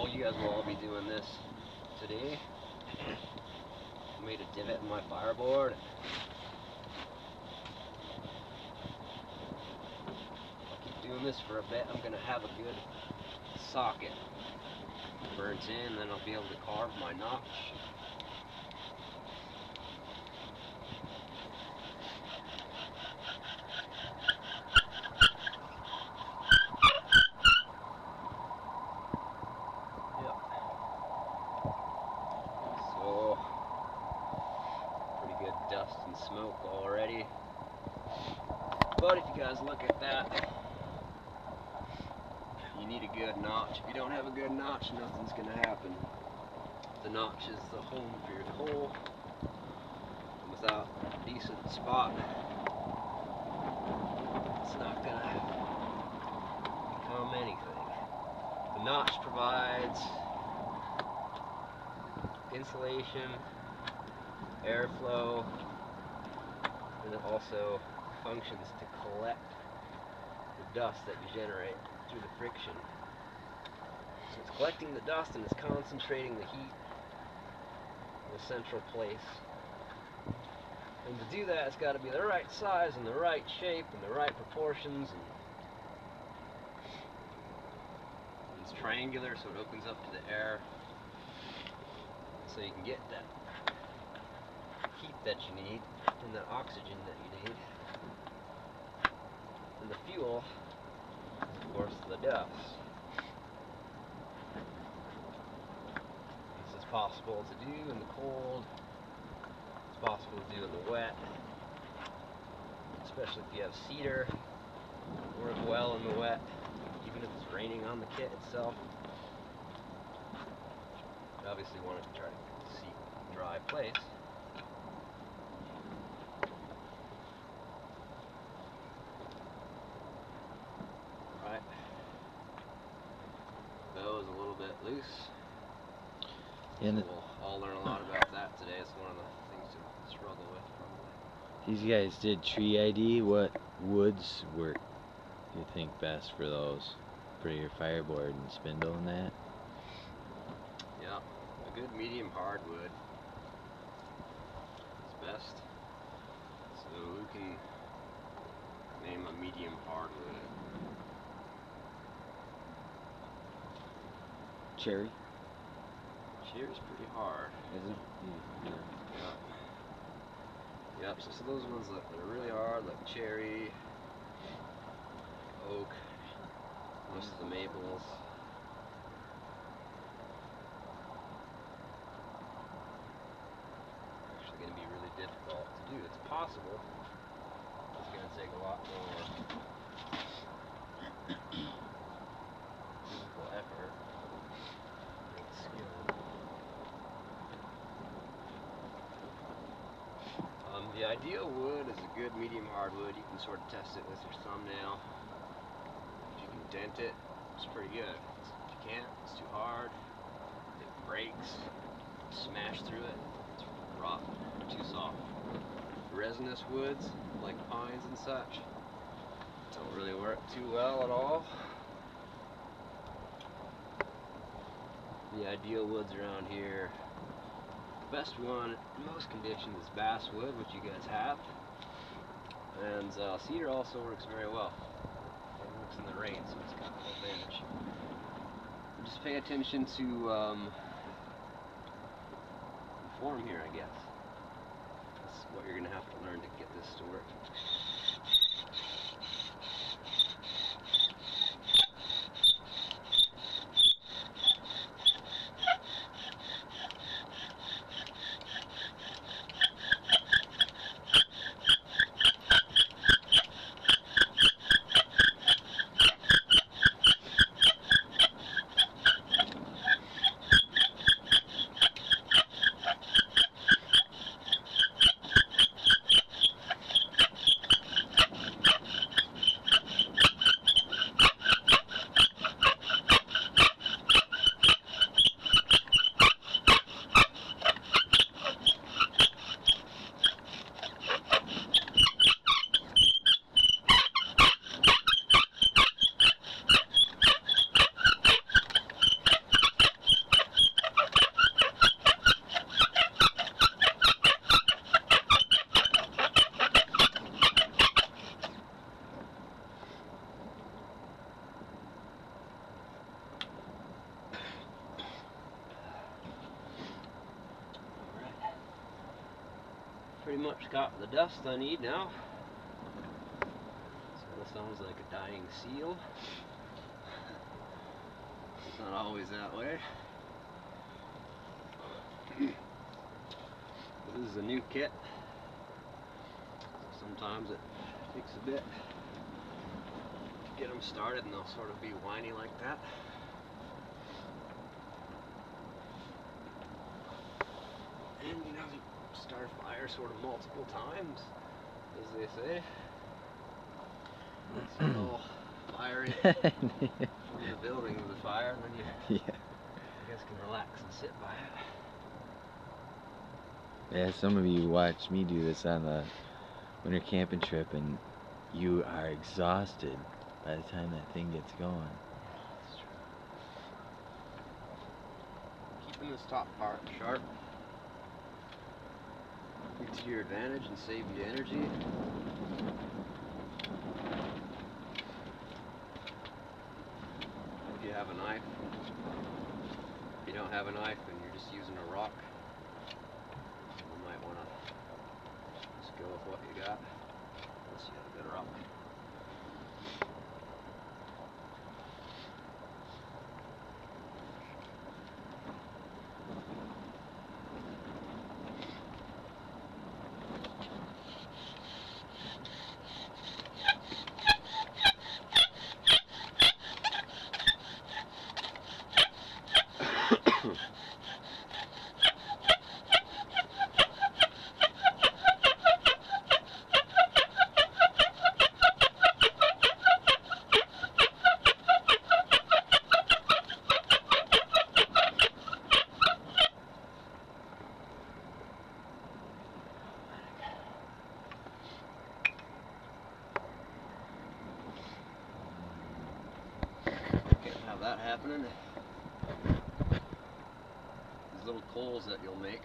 Oh, you guys will all be doing this today. I made a divot in my fireboard. I'll keep doing this for a bit. I'm going to have a good socket burnt in, then I'll be able to carve my notch. Dust and smoke already. But if you guys look at that, you need a good notch. If you don't have a good notch, nothing's going to happen. The notch is the home for your coal. And without a decent spot, it's not going to become anything. The notch provides insulation, airflow, and it also functions to collect the dust that you generate through the friction. So it's collecting the dust and it's concentrating the heat in a central place. And to do that, it's got to be the right size and the right shape and the right proportions. And it's triangular, so it opens up to the air, so you can get that heat that you need and the oxygen that you need. And the fuel, of course, the dust. This is possible to do in the cold. It's possible to do in the wet. Especially if you have cedar. Work well in the wet, even if it's raining on the kit itself. You obviously want it to try to seek a dry place. Bow is a little bit loose. And so we'll all learn a lot about that today. It's one of the things to struggle with, probably. These guys did tree ID. What woods work, you think, best for those? For your fireboard and spindle and that? Yeah, a good medium hardwood is best. So who can name a medium hardwood? Cherry? Cherry's pretty hard. Is it? Yeah. Yep, so those ones that are really hard, like cherry, oak, most of the maples. Actually going to be really difficult to do. It's possible. It's going to take a lot more physical effort. The ideal wood is a good medium hardwood. You can sort of test it with your thumbnail. If you can dent it, it's pretty good. If you can't, it's too hard. It breaks. Smash through it. It's rough, too soft. Resinous woods, like pines and such, don't really work too well at all. The ideal woods around here, the best one in most conditions is basswood, which you guys have, and cedar also works very well. It works in the rain, so it's got an advantage. Just pay attention to form here, I guess. That's what you're going to have to learn to get this to work. much got the dust I need now. So sounds like a dying seal. It's not always that way. This is a new kit. Sometimes it takes a bit to get them started, and they'll sort of be whiny like that. And you know, start a fire sort of multiple times, as they say. So you'll fire it from the building of the fire, and then you I guess can relax and sit by it. Yeah, some of you watched me do this on a winter camping trip, and you are exhausted by the time that thing gets going. That's true. Keeping this top part sharp to your advantage and save you energy. If you have a knife. If you don't have a knife and you're just using a rock, you might want to just go with what you got, unless you have a good rock. That happening. These little coals that you'll make